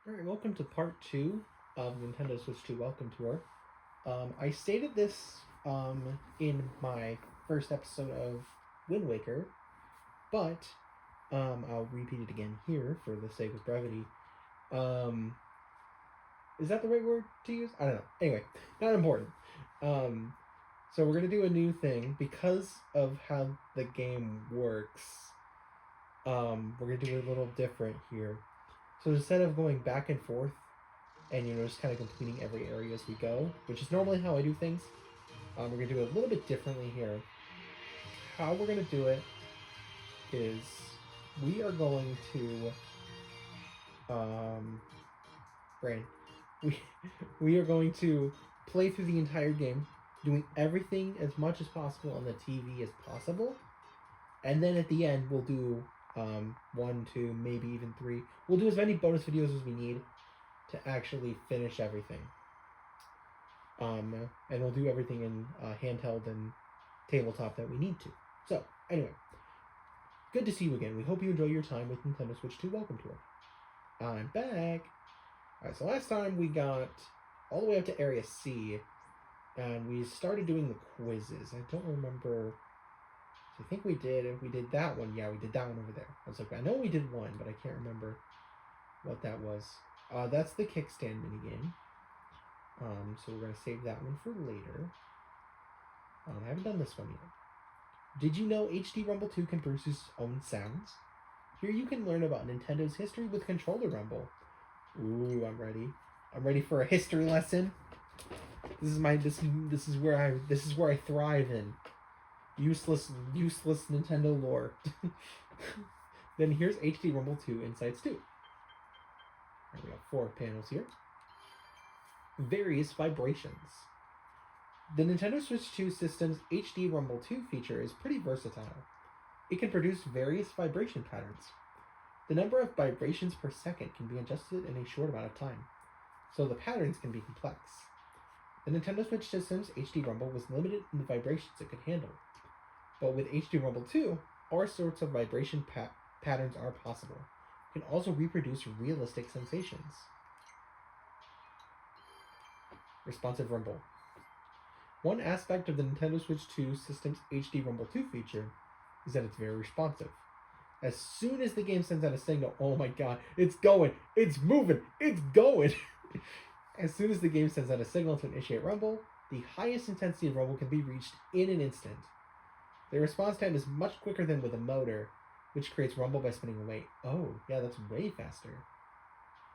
Alright, welcome to part 2 of Nintendo Switch 2 Welcome Tour. I stated this in my first episode of Wind Waker, but I'll repeat it again here for the sake of brevity. Um, is that the right word to use? I don't know. Anyway, not important. So we're going to do a new thing because of how the game works. We're going to do it a little different here. So instead of going back and forth and just kind of completing every area as we go, which is normally how I do things, we're gonna do it a little bit differently here. How we're gonna do it is we are going to brain we we are going to play through the entire game, doing everything as much as possible on the TV as possible, and then at the end we'll do one, two, maybe even three. We'll do as many bonus videos as we need to actually finish everything. And we'll do everything in handheld and tabletop that we need to. So, anyway, good to see you again. We hope you enjoy your time with Nintendo Switch 2 Welcome Tour. I'm back. Alright, so last time we got all the way up to Area C, and we started doing the quizzes. I don't remember. I think we did that one. Yeah, we did that one over there. I was like, I know we did one, but I can't remember what that was. That's the kickstand minigame. So we're going to save that one for later. I haven't done this one yet. Did you know HD Rumble 2 can produce its own sounds? Here you can learn about Nintendo's history with Controller Rumble. Ooh, I'm ready. I'm ready for a history lesson. This is where I thrive in. Useless Nintendo lore. Then here's HD Rumble 2 Insights 2. We have 4 panels here. Various vibrations. The Nintendo Switch 2 system's HD Rumble 2 feature is pretty versatile. It can produce various vibration patterns. The number of vibrations per second can be adjusted in a short amount of time, so the patterns can be complex. The Nintendo Switch system's HD Rumble was limited in the vibrations it could handle, but with HD Rumble 2, all sorts of vibration patterns are possible. It can also reproduce realistic sensations. Responsive Rumble. One aspect of the Nintendo Switch 2 system's HD Rumble 2 feature is that it's very responsive. As soon as the game sends out a signal, oh my god, it's going, it's moving, it's going! As soon as the game sends out a signal to initiate Rumble, the highest intensity of Rumble can be reached in an instant. The response time is much quicker than with a motor, which creates Rumble by spinning a weight. Oh, yeah, that's way faster.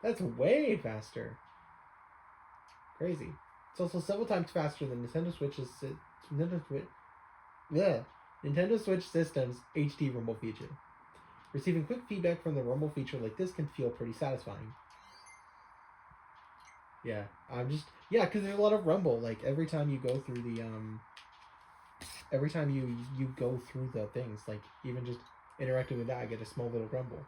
That's way faster. Crazy. It's also several times faster than Nintendo Switch System's HD Rumble feature. Receiving quick feedback from the Rumble feature like this can feel pretty satisfying. Yeah, because there's a lot of Rumble. Like every time you go through the every time you go through the things, like even just interacting with that, I get a small little Rumble.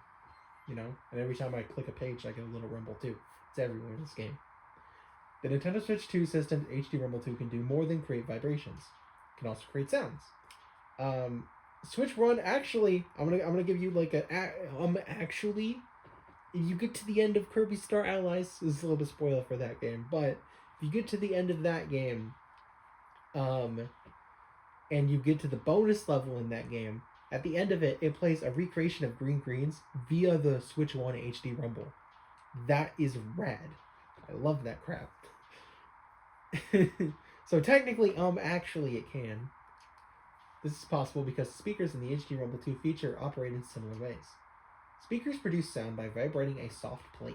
And every time I click a page, I get a little Rumble too. It's everywhere in this game. The Nintendo Switch 2 system's HD Rumble 2 can do more than create vibrations. It can also create sounds. Switch Run, actually, I'm gonna give you like actually, if you get to the end of Kirby Star Allies, this is a little bit spoiler for that game, but if you get to the end of that game, and you get to the bonus level in that game, at the end of it, it plays a recreation of Green Greens via the Switch 1 HD Rumble. That is rad. I love that crap. So technically, actually it can. This is possible because speakers in the HD Rumble 2 feature operate in similar ways. Speakers produce sound by vibrating a soft plate.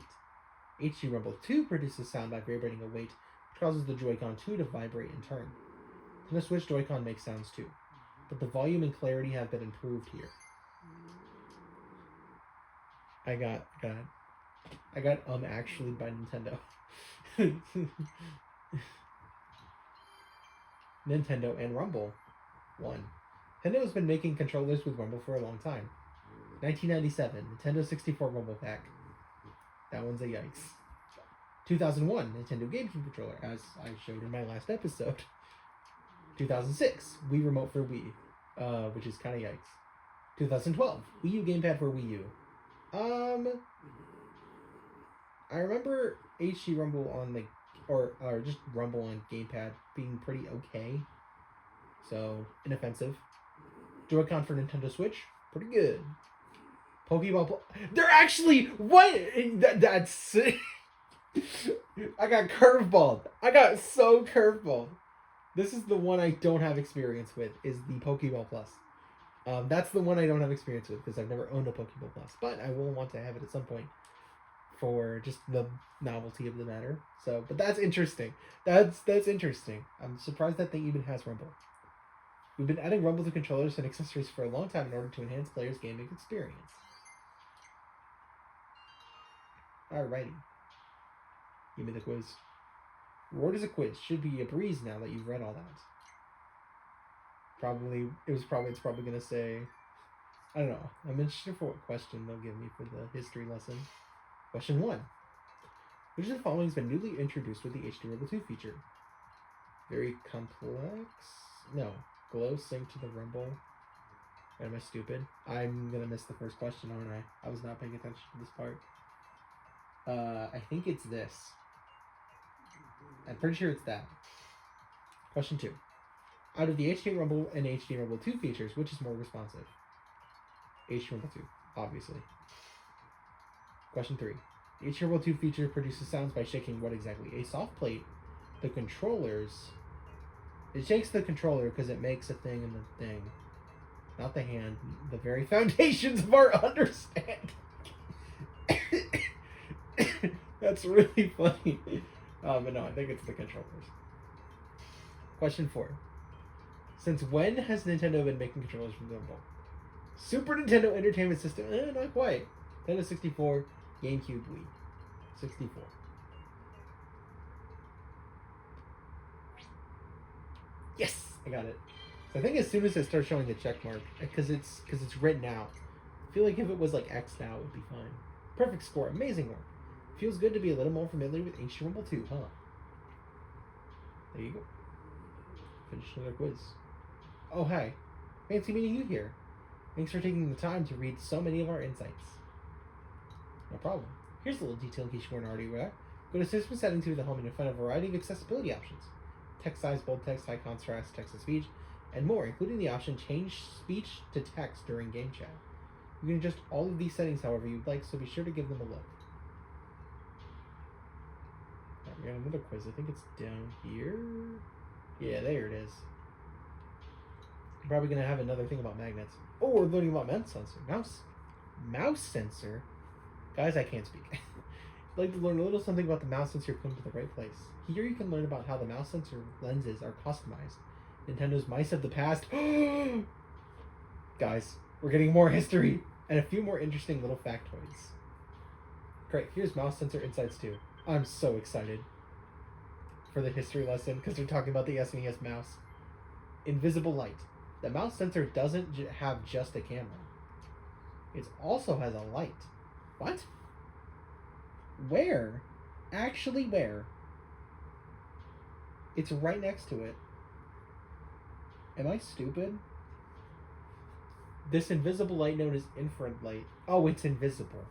HD Rumble 2 produces sound by vibrating a weight, which causes the Joy-Con 2 to vibrate in turn. And the Switch Joy-Con makes sounds too, but the volume and clarity have been improved here. I got actually by Nintendo. Nintendo and Rumble. 1. Nintendo has been making controllers with Rumble for a long time. 1997, Nintendo 64 Rumble Pack. That one's a yikes. 2001, Nintendo GameCube controller, as I showed in my last episode. 2006, Wii Remote for Wii, which is kind of yikes. 2012, Wii U Gamepad for Wii U. I remember HD Rumble on the or just Rumble on gamepad being pretty okay. So inoffensive. Joy-Con for Nintendo Switch, pretty good. Pokeball. They're actually what? That's. I got curveballed. I got so curveballed. This is the one I don't have experience with. Is the Pokeball Plus. That's the one I don't have experience with because I've never owned a Pokeball Plus, but I will want to have it at some point for just the novelty of the matter. So, but that's interesting. That's interesting. I'm surprised that thing even has Rumble. We've been adding Rumble to controllers and accessories for a long time in order to enhance players' gaming experience. Alrighty. Give me the quiz. What is a quiz? Should be a breeze now that you've read all that. It's probably gonna say, I don't know. I'm interested for what question they'll give me for the history lesson. Question 1. Which of the following has been newly introduced with the HD Rumble 2 feature? Very complex? No. Glow sync to the Rumble. Am I stupid? I'm gonna miss the first question, aren't I? I was not paying attention to this part. I think it's this. I'm pretty sure it's that. Question 2. Out of the HD Rumble and HD Rumble 2 features, which is more responsive? HD Rumble 2, obviously. Question 3. The HD Rumble 2 feature produces sounds by shaking what exactly? A soft plate. The controllers. It shakes the controller because it makes a thing in the thing. Not the hand. The very foundations of our understanding. That's really funny. But no, I think it's the controllers. Question 4. Since when has Nintendo been making controllers from Rumble? Super Nintendo Entertainment System? Not quite. Nintendo 64, GameCube, Wii. 64. Yes! I got it. So I think as soon as it starts showing the check mark, because it's written out, I feel like if it was like X now, it would be fine. Perfect score. Amazing work. Feels good to be a little more familiar with HD Rumble 2, huh? There you go. Finish another quiz. Oh, hi. Fancy meeting you here. Thanks for taking the time to read so many of our insights. No problem. Here's a little detail in case you weren't already aware. Go to System Settings to the home and you'll find a variety of accessibility options. Text size, bold text, high contrast, text-to-speech, and more, including the option Change Speech to Text during game chat. You can adjust all of these settings however you'd like, so be sure to give them a look. Alright, we got another quiz. I think it's down here. Yeah, there it is. I'm probably going to have another thing about magnets. Oh, we're learning about mouse sensor. Mouse sensor? Guys, I can't speak. I'd like to learn a little something about the mouse sensor come to the right place. Here you can learn about how the mouse sensor lenses are customized. Nintendo's mice of the past. Guys, we're getting more history and a few more interesting little factoids. Great, here's mouse sensor insights too. I'm so excited for the history lesson because they're talking about the SNES mouse. Invisible light. The mouse sensor doesn't have just a camera. It also has a light. What? Where? Actually, where? It's right next to it. Am I stupid? This invisible light known as infrared light. Oh, it's invisible.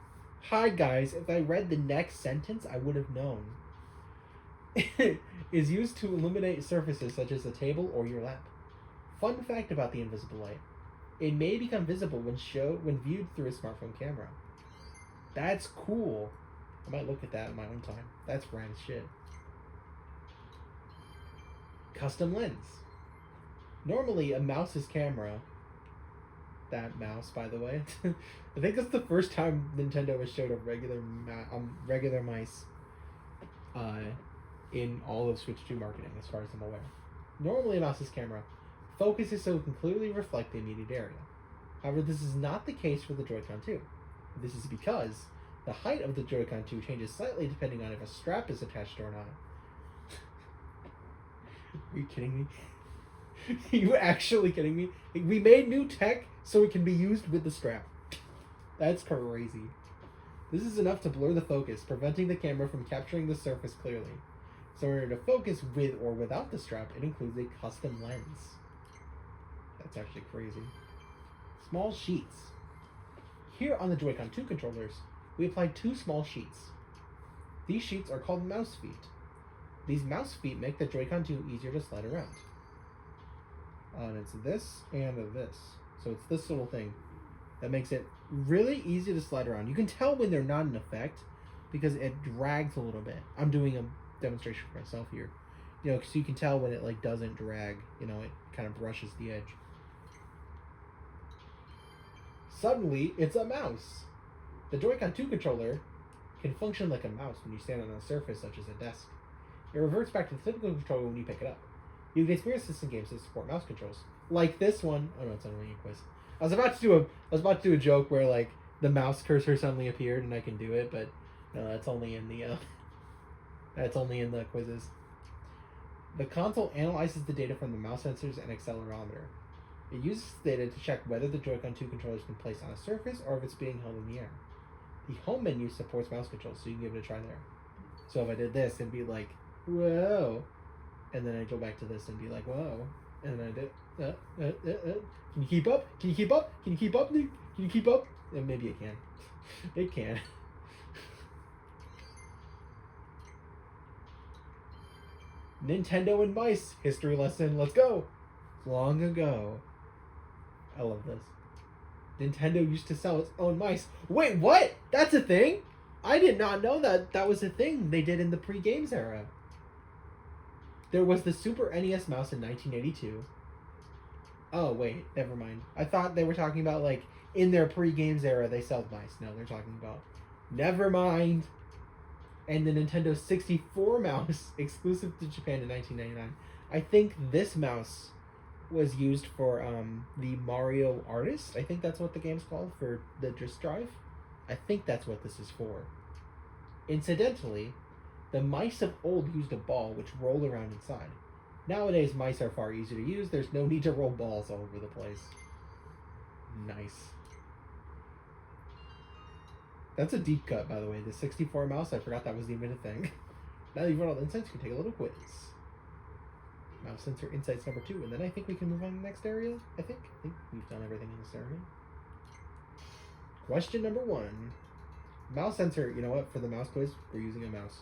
Hi guys, if I read the next sentence, I would have known. Is used to illuminate surfaces such as a table or your lap. Fun fact about the invisible light. It may become visible when viewed through a smartphone camera. That's cool. I might look at that in my own time. That's rad as shit. Custom lens. Normally, a mouse's camera. That mouse, by the way. I think that's the first time Nintendo has showed a regular mice in all of Switch 2 marketing, as far as I'm aware. Normally, a mouse's camera focuses so it can clearly reflect the immediate area. However, this is not the case for the Joy-Con 2. This is because the height of the Joy-Con 2 changes slightly depending on if a strap is attached or not. Are you kidding me? Are you actually kidding me? We made new tech so it can be used with the strap. That's crazy. This is enough to blur the focus, preventing the camera from capturing the surface clearly. So in order to focus with or without the strap, it includes a custom lens. That's actually crazy. Small sheets. Here on the Joy-Con 2 controllers, we applied 2 small sheets. These sheets are called mouse feet. These mouse feet make the Joy-Con 2 easier to slide around. And it's this and this. So it's this little thing that makes it really easy to slide around. You can tell when they're not in effect because it drags a little bit. I'm doing a demonstration for myself here. You know, so you can tell when it like doesn't drag. You know, it kind of brushes the edge. Suddenly, it's a mouse. The Joy-Con 2 controller can function like a mouse when you stand on a surface such as a desk. It reverts back to the typical controller when you pick it up. You can experience this in games that support mouse controls, like this one. Oh no, it's only a quiz. I was about to do a joke where like the mouse cursor suddenly appeared and I can do it, but no, that's only in the quizzes. The console analyzes the data from the mouse sensors and accelerometer. It uses data to check whether the Joy-Con 2 controller has been placed on a surface or if it's being held in the air. The home menu supports mouse controls, so you can give it a try there. So if I did this, it'd be like, whoa. And then I go back to this and be like, whoa. And then I did, Can you keep up? Can you keep up? Can you keep up, Nick? Can you keep up? And maybe it can. It can. Nintendo and mice. History lesson. Let's go. Long ago. I love this. Nintendo used to sell its own mice. Wait, what? That's a thing? I did not know that was a thing they did in the pre-games era. There was the Super NES mouse in 1982. Oh, wait, never mind. I thought they were talking about, like, in their pre-games era, they sold mice. No, they're talking about... Never mind. And the Nintendo 64 mouse, exclusive to Japan in 1999. I think this mouse was used for the Mario Artist. I think that's what the game's called, for the disk drive. I think that's what this is for. Incidentally, the mice of old used a ball which rolled around inside. Nowadays, mice are far easier to use. There's no need to roll balls all over the place. Nice. That's a deep cut, by the way. The 64 mouse, I forgot that was even a thing. Now that you've run all the insights, you can take a little quiz. Mouse sensor insights number 2, and then I think we can move on to the next area. I think we've done everything in this area. Question number 1. Mouse sensor, you know what? For the mouse quiz, we're using a mouse.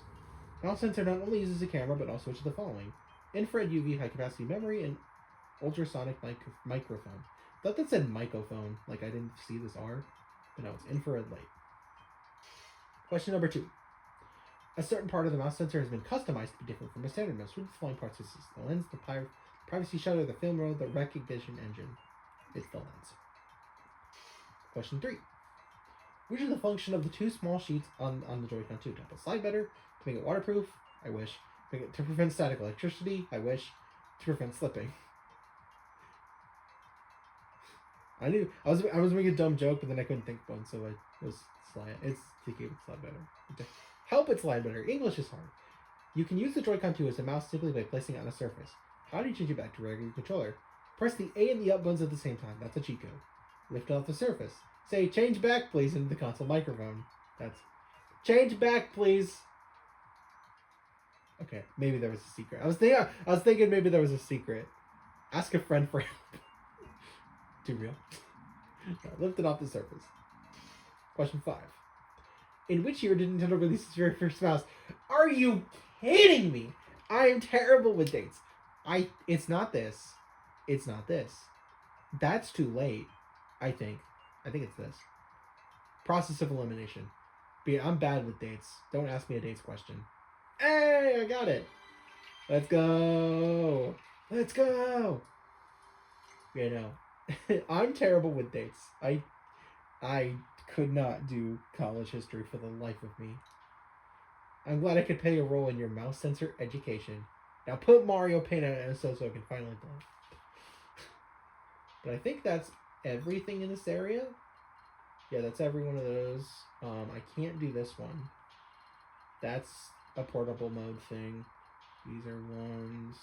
Mouse sensor not only uses a camera, but also the following: infrared, UV, high capacity memory, and ultrasonic microphone. I thought that said microphone, like I didn't see this R, but no, it's infrared light. Question number 2. A certain part of the mouse sensor has been customized to be different from a standard mouse. Which of the following parts is this? The lens, the privacy shutter, the film roll, the recognition engine. It's the lens. Question 3. Which is the function of the 2 small sheets on the Joy-Con 2? To help it slide better, to make it waterproof? I wish. To prevent static electricity? I wish. To prevent slipping. I was making a dumb joke, but then I couldn't think of one, so I was slide. It's to keep it slide better. To help it slide better. English is hard. You can use the Joy-Con 2 as a mouse simply by placing it on a surface. How do you change it back to a regular controller? Press the A and the up buttons at the same time. That's a cheat code. Lift it off the surface. Say, change back, please, into the console microphone. That's, change back, please. Okay, maybe there was a secret. I was thinking maybe there was a secret. Ask a friend for help. Too real. No, lift it off the surface. Question 5. In which year did Nintendo release its very first mouse? Are you kidding me? I am terrible with dates. It's not this. It's not this. That's too late, I think. I think it's this. Process of elimination. I'm bad with dates. Don't ask me a dates question. Hey, I got it. Let's go. Let's go. You know, I'm terrible with dates. I could not do college history for the life of me. I'm glad I could play a role in your mouse sensor education. Now put Mario Paint on it so I can finally play. But I think that's everything in this area. Yeah, that's every one of those. I can't do this one. That's a portable mode thing. These are ones.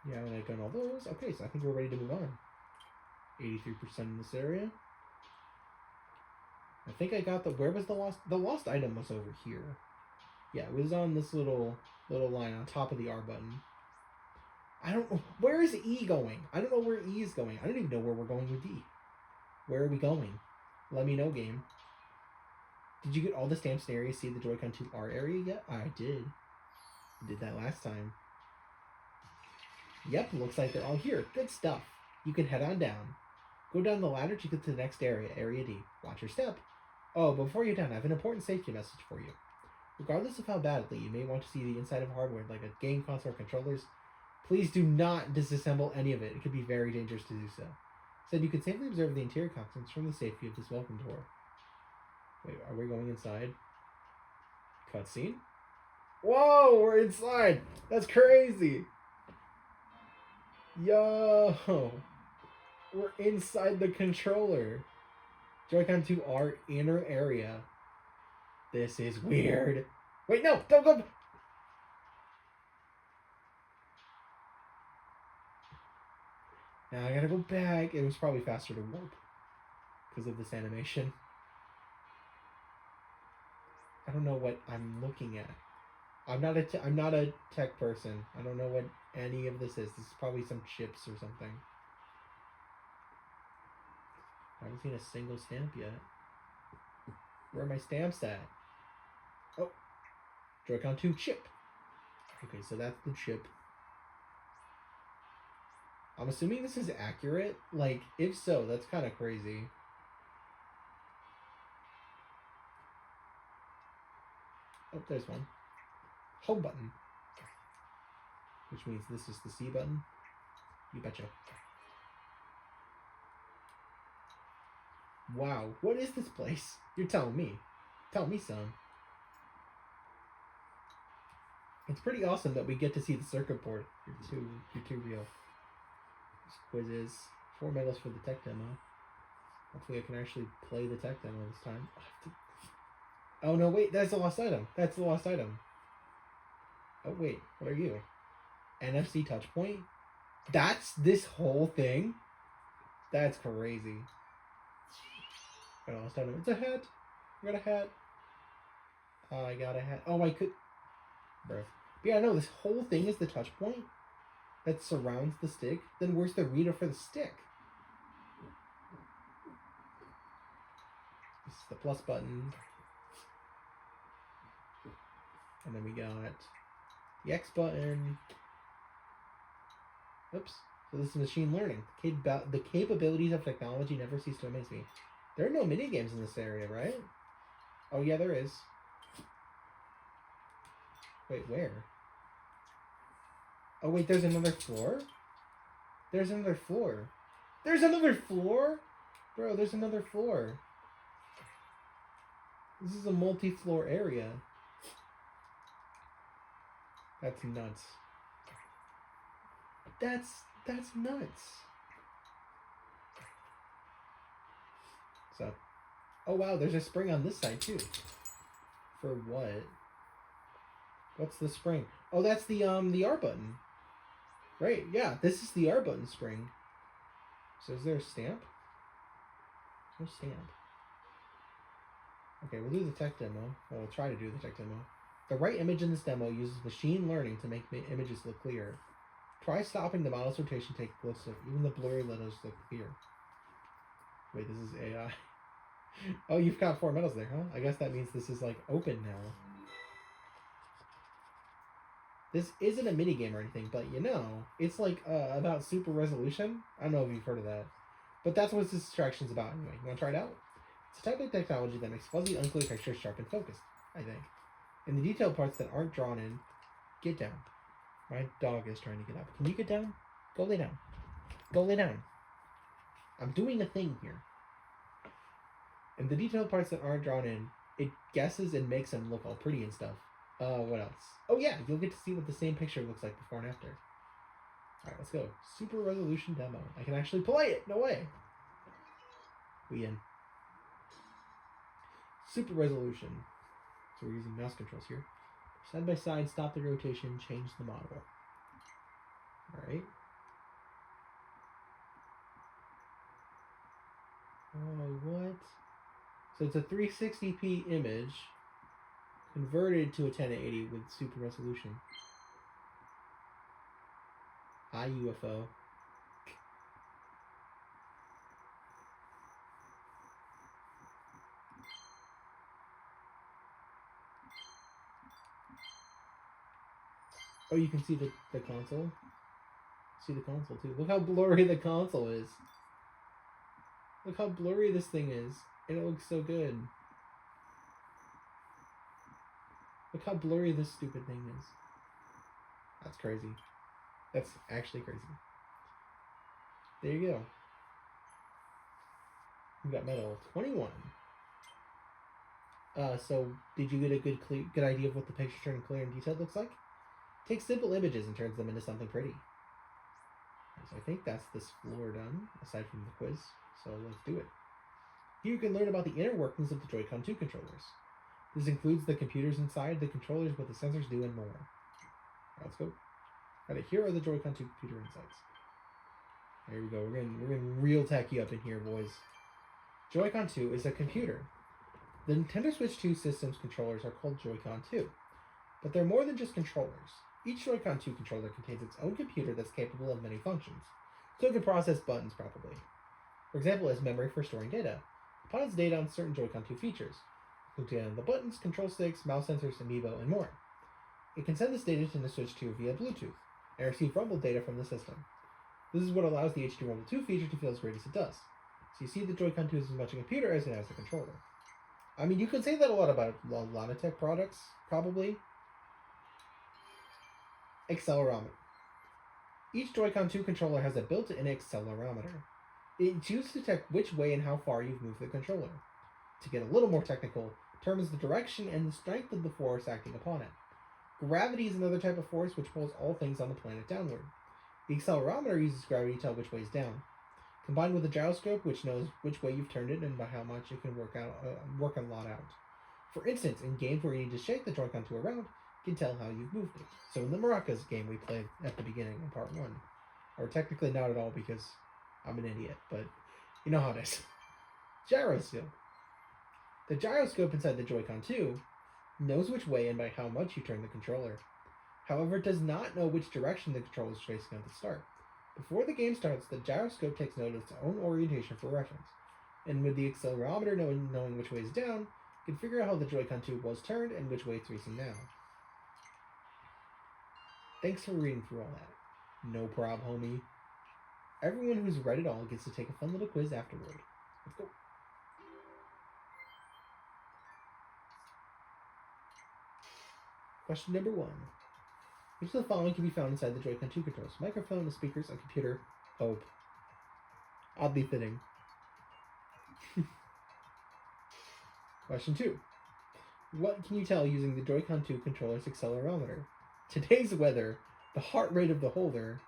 Yeah, and I've done all those. Okay, so I think we're ready to move on. 83% in this area. I think I got where was the lost item was over here. Yeah, it was on this little line on top of the R button. I don't know, where is E going? I don't know where E is going. I don't even know where we're going with D. Where are we going? Let me know, game. Did you get all the stamps in area? See the Joy-Con 2R area yet? I did. I did that last time. Yep, looks like they're all here. Good stuff. You can head on down. Go down the ladder to get to the next area, Area D. Watch your step. Oh, before you're done, I have an important safety message for you. Regardless of how badly you may want to see the inside of hardware, like a game console or controllers, please do not disassemble any of it. It could be very dangerous to do so. Said you can safely observe the interior contents from the safety of this welcome tour. Wait, are we going inside? Cutscene? Whoa, we're inside! That's crazy! Yo! We're inside the controller. Joy-Con 2R inner area. This is weird. Wait, no! Don't go! Now I gotta go back. It was probably faster to warp because of this animation. I don't know what I'm looking at. I'm not a tech person. I don't know what any of this is. This is probably some chips or something. I haven't seen a single stamp yet. Where are my stamps at? Oh, Joy-Con 2 chip. Okay, so that's the chip. I'm assuming this is accurate. Like, if so, that's kind of crazy. Oh, there's one. Home button. Which means this is the C button. You betcha. Wow, what is this place? You're telling me. Tell me some. It's pretty awesome that we get to see the circuit board. You're too real. This quizzes. 4 medals for the tech demo. Hopefully I can actually play the tech demo this time. Oh no, wait, that's the lost item. That's the lost item. Oh wait, what are you? NFC touch point? That's this whole thing? That's crazy. Got a lost item. It's a hat. I got a hat. I got a hat. Oh, I could. Bro. But yeah, no, this whole thing is the touch point that surrounds the stick. Then where's the reader for the stick? This is the plus button. And then we got the X button. Oops. So this is machine learning. The capabilities of technology never cease to amaze me. There are no minigames in this area, right? Oh yeah, there is. Wait, where? Oh wait, there's another floor? There's another floor. There's another floor? Bro, there's another floor. This is a multi-floor area. That's nuts. That's nuts. So, oh wow, there's a spring on this side too. For what? What's the spring? Oh, that's the R button. Right, yeah, this is the R button spring. So is there a stamp? There's no stamp. Okay, we'll do the tech demo. Well, we'll try to do the tech demo. The right image in this demo uses machine learning to make images look clear. Try stopping the model's rotation, take a close look. Even the blurry letters look clear. Wait, this is AI. Oh, you've got 4 medals there, huh? I guess that means this is, like, open now. This isn't a minigame or anything, but, you know, it's, like, about super resolution. I don't know if you've heard of that. But that's what this distraction's about anyway. You want to try it out? It's a type of technology that makes fuzzy, unclear pictures sharp and focused, I think. In the detailed parts that aren't drawn in, get down. My dog is trying to get up. Can you get down? Go lay down. Go lay down. I'm doing a thing here. In the detailed parts that aren't drawn in, it guesses and makes them look all pretty and stuff. What else? Oh yeah, you'll get to see what the same picture looks like before and after. Alright, let's go. Super resolution demo. I can actually play it! No way! We in. Super resolution. So we're using mouse controls here. Side by side, stop the rotation, change the model. Alright. Oh, what? So it's a 360p image converted to a 1080 with super resolution. Hi, UFO. Oh, you can see the console. See the console too. Look how blurry the console is. Look how blurry this thing is. It looks so good. Look how blurry this stupid thing is. That's crazy. That's actually crazy. There you go. We got medal 21. So did you get a good idea of what the picture turned clear and detailed looks like? Take simple images and turns them into something pretty. So I think that's this floor done, aside from the quiz. So let's do it. Here you can learn about the inner workings of the Joy-Con 2 controllers. This includes the computers inside, the controllers, what the sensors do, and more. Let's go. Alright, here are the Joy-Con 2 computer insights. There we go. We're getting real techy up in here, boys. Joy-Con 2 is a computer. The Nintendo Switch 2 system's controllers are called Joy-Con 2, but they're more than just controllers. Each Joy-Con 2 controller contains its own computer that's capable of many functions, so it can process buttons properly. For example, it has memory for storing data. It piles data on certain Joy-Con 2 features, including the buttons, control sticks, mouse sensors, amiibo, and more. It can send this data to the Switch 2 via Bluetooth, and receive rumble data from the system. This is what allows the HD Rumble 2 feature to feel as great as it does. So you see the Joy-Con 2 is as much a computer as it has a controller. I mean, you could say that a lot about a lot of tech products, probably. Accelerometer. Each Joy-Con 2 controller has a built-in accelerometer. It's used to detect which way and how far you've moved the controller. To get a little more technical, determines the direction and the strength of the force acting upon it. Gravity is another type of force which pulls all things on the planet downward. The accelerometer uses gravity to tell which way is down. Combined with a gyroscope, which knows which way you've turned it and by how much it can work a lot out. For instance, in games where you need to shake the Joy-Con 2 around, you can tell how you've moved it. So in the Maracas game we played at the beginning in part 1, or technically not at all because I'm an idiot, but you know how it is. Gyroscope. The gyroscope inside the Joy-Con 2 knows which way and by how much you turn the controller. However, it does not know which direction the controller is facing at the start. Before the game starts, the gyroscope takes note of its own orientation for reference, and with the accelerometer knowing which way is down, you can figure out how the Joy-Con 2 was turned and which way it's facing now. Thanks for reading through all that. No prob, homie. Everyone who's read it all gets to take a fun little quiz afterward. Let's go. Question number 1. Which of the following can be found inside the Joy-Con 2 controllers? Microphone, the speakers, a computer, hope. Oddly fitting. Question 2. What can you tell using the Joy-Con 2 controller's accelerometer? Today's weather, the heart rate of the holder,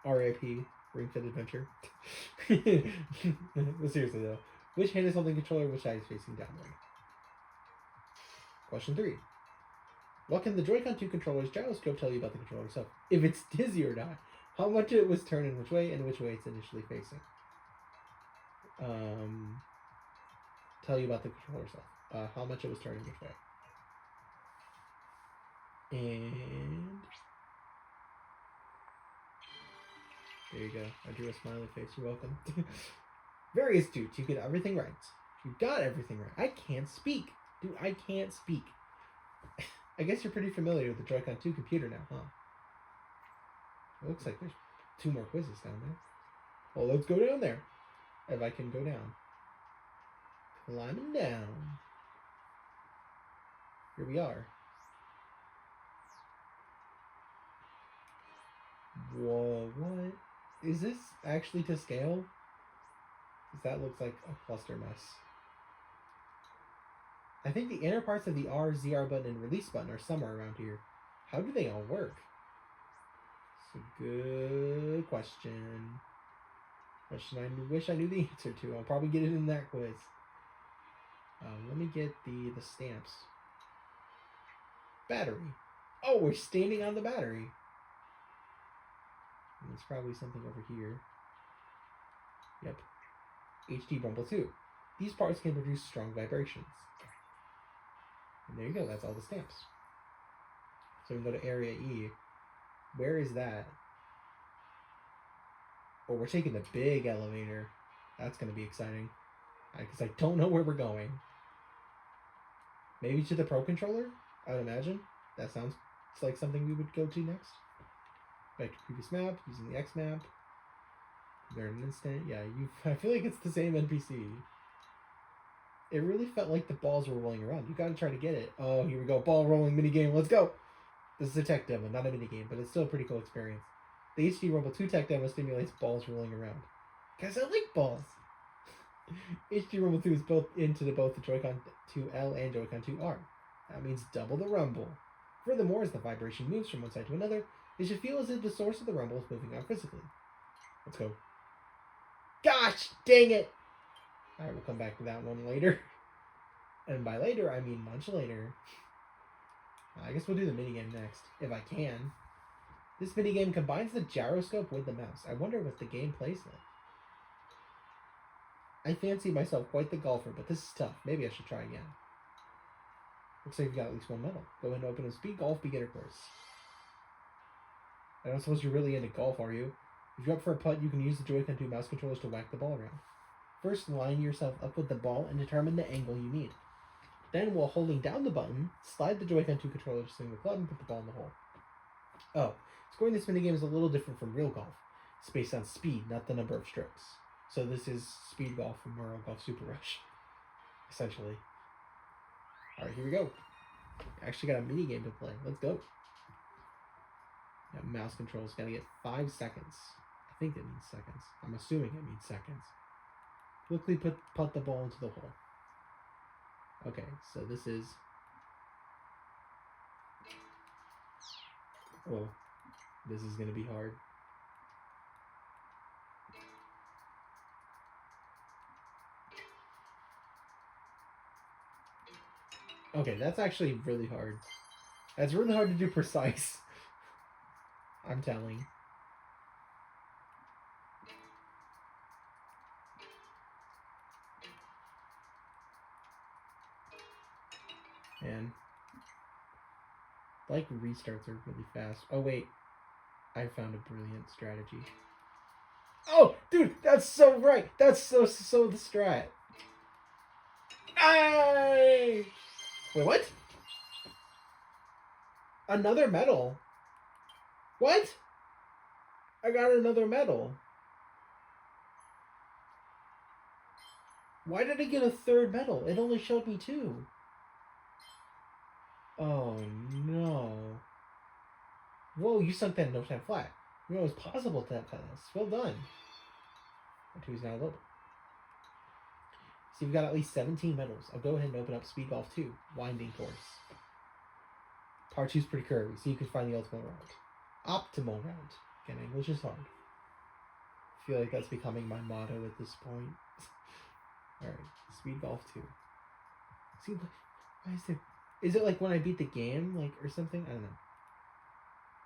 R.I.P. Ring Fit Adventure. But seriously though, which hand is holding the controller, which side is facing downward? Question 3. What can the Joy-Con 2 controller's gyroscope tell you about the controller itself? If it's dizzy or not, how much it was turned in which way, and which way it's initially facing. Tell you about the controller itself. How much it was turned in which way. And there you go. I drew a smiley face. You're welcome. Very astute. You get everything right. You got everything right. I can't speak. Dude, I can't speak. I guess you're pretty familiar with the Joy-Con 2 computer now, huh? It looks like there's 2 more quizzes down there. Well, let's go down there. If I can go down. Climbing down. Here we are. Whoa, what? Is this actually to scale? Because that looks like a cluster mess. I think the inner parts of the R, ZR button, and release button are somewhere around here. How do they all work? It's a good question. Question I wish I knew the answer to. I'll probably get it in that quiz. Let me get the stamps. Battery. Oh, we're standing on the battery. And it's probably something over here. Yep. HD Rumble 2. These parts can produce strong vibrations. And there you go, that's all the stamps. So we can go to Area E. Where is that? Oh, we're taking the big elevator. That's going to be exciting. Because I don't know where we're going. Maybe to the Pro Controller, I would imagine. That sounds It's like something we would go to next. Back to previous map, using the X map. Learn an instant. Yeah, I feel like it's the same NPC. It really felt like the balls were rolling around. You gotta try to get it. Oh, here we go. Ball rolling minigame. Let's go. This is a tech demo, not a minigame, but it's still a pretty cool experience. The HD Rumble 2 tech demo stimulates balls rolling around. Guys, I like balls. HD Rumble 2 is built into both the Joy-Con 2L and Joy-Con 2R. That means double the rumble. Furthermore, as the vibration moves from one side to another, it should feel as if the source of the rumble is moving out physically. Let's go. Gosh, dang it! Alright, we'll come back to that one later. And by later, I mean much later. I guess we'll do the minigame next, if I can. This minigame combines the gyroscope with the mouse. I wonder what the game plays like. I fancy myself quite the golfer, but this is tough. Maybe I should try again. Looks like you've got at least one medal. Go ahead and open a speed golf beginner course. I don't suppose you're really into golf, are you? If you're up for a putt, you can use the Joy-Con 2 mouse controllers to whack the ball around. First, line yourself up with the ball and determine the angle you need. Then, while holding down the button, slide the Joy-Con 2 controller to swing the club and put the ball in the hole. Oh, scoring this minigame is a little different from real golf. It's based on speed, not the number of strokes. So this is speed golf from Mario Golf Super Rush, essentially. Alright, here we go. I actually got a minigame to play. Let's go. Yeah, mouse controls. Gotta get 5 seconds. I think it means seconds. I'm assuming it means seconds. Quickly put the ball into the hole. Okay, so this is... Oh, this is gonna be hard. Okay, that's actually really hard. That's really hard to do precise. I'm telling. And like restarts are really fast. Oh wait, I found a brilliant strategy. Oh, dude, that's so right. That's so the strat. Ay! Wait, what? Another medal? What? I got another medal. Why did I get a third medal? It only showed me 2. Oh no. Whoa, you sunk that in no time flat. You know it was possible to have this. Well done. My 2 is now low. So you've got at least 17 medals. I'll go ahead and open up Speed Golf 2, Winding Course. Part 2 is pretty curvy, so you can find the ultimate round. Optimal round. Again, English is hard. I feel like that's becoming my motto at this point. Alright, Speed Golf 2. See, why is there... Is it like when I beat the game, like, or something? I don't know.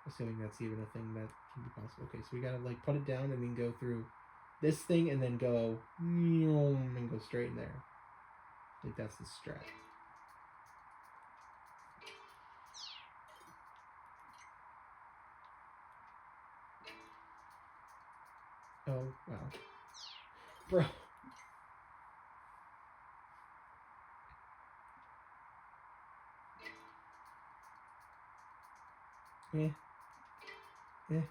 Assuming that's even a thing that can be possible. Okay, so we gotta, like, put it down and then go through this thing and then go... and go straight in there. I think that's the strat. Oh, wow. Bro. Yeah. Yeah.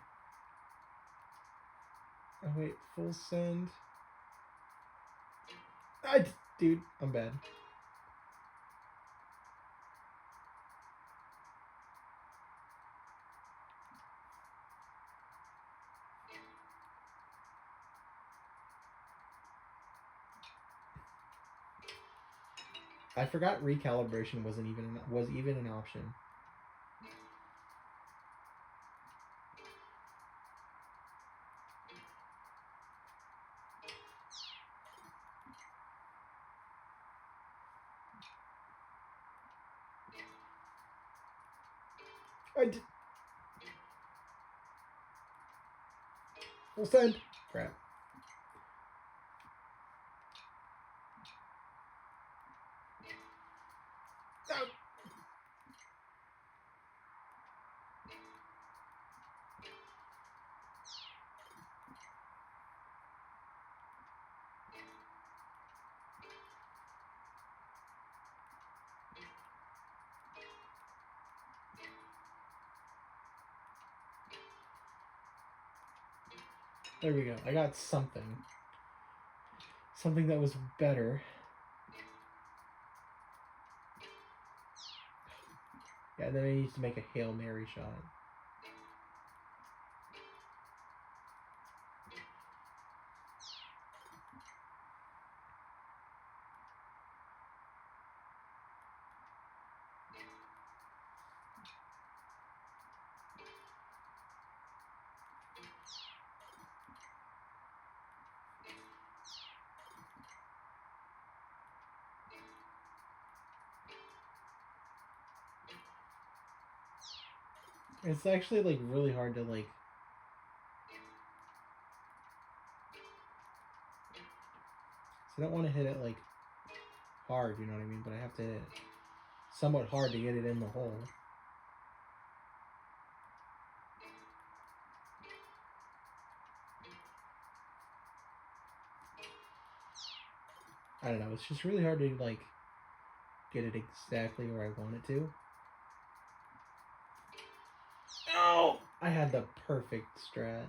Oh, wait. Full send. Dude, I'm bad. I forgot recalibration was even an option. Full send. Crap. No. There we go. I got something. Something that was better. Yeah, then I need to make a Hail Mary shot. It's actually like really hard to like. So I don't want to hit it like hard, you know what I mean? But I have to hit it somewhat hard to get it in the hole. I don't know. It's just really hard to like get it exactly where I want it to. Oh! I had the perfect strat.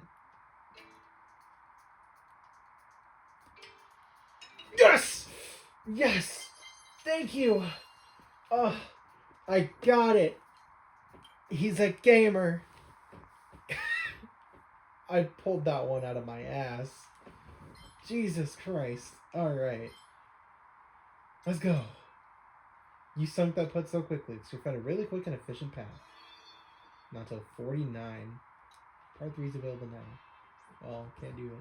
Yes! Yes! Thank you! Oh, I got it. He's a gamer. I pulled that one out of my ass. Jesus Christ. Alright. Let's go. You sunk that putt so quickly. So you found a really quick and efficient path. Not till 49. Part 3 is available now. Well, can't do it.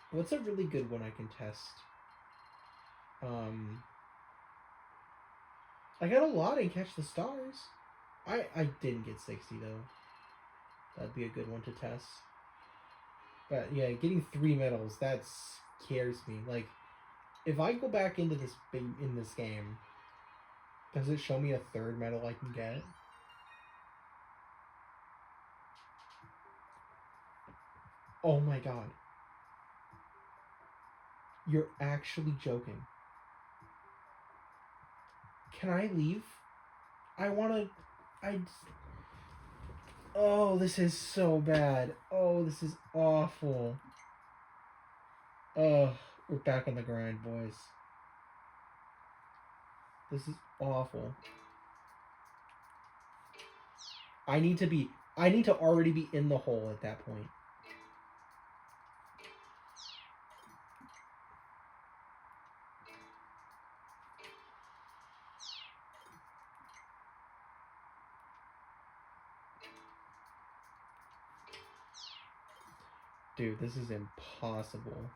What's a really good one I can test? I got a lot in Catch the Stars. I didn't get 60 though. That'd be a good one to test. But yeah, getting 3 medals, that scares me. Like, if I go back into this game, does it show me a 3rd medal I can get? Oh my god. You're actually joking. Can I leave? Oh, this is so bad. Oh, this is awful. Oh, we're back on the grind, boys. This is awful. I need to already be in the hole at that point. Dude, this is impossible.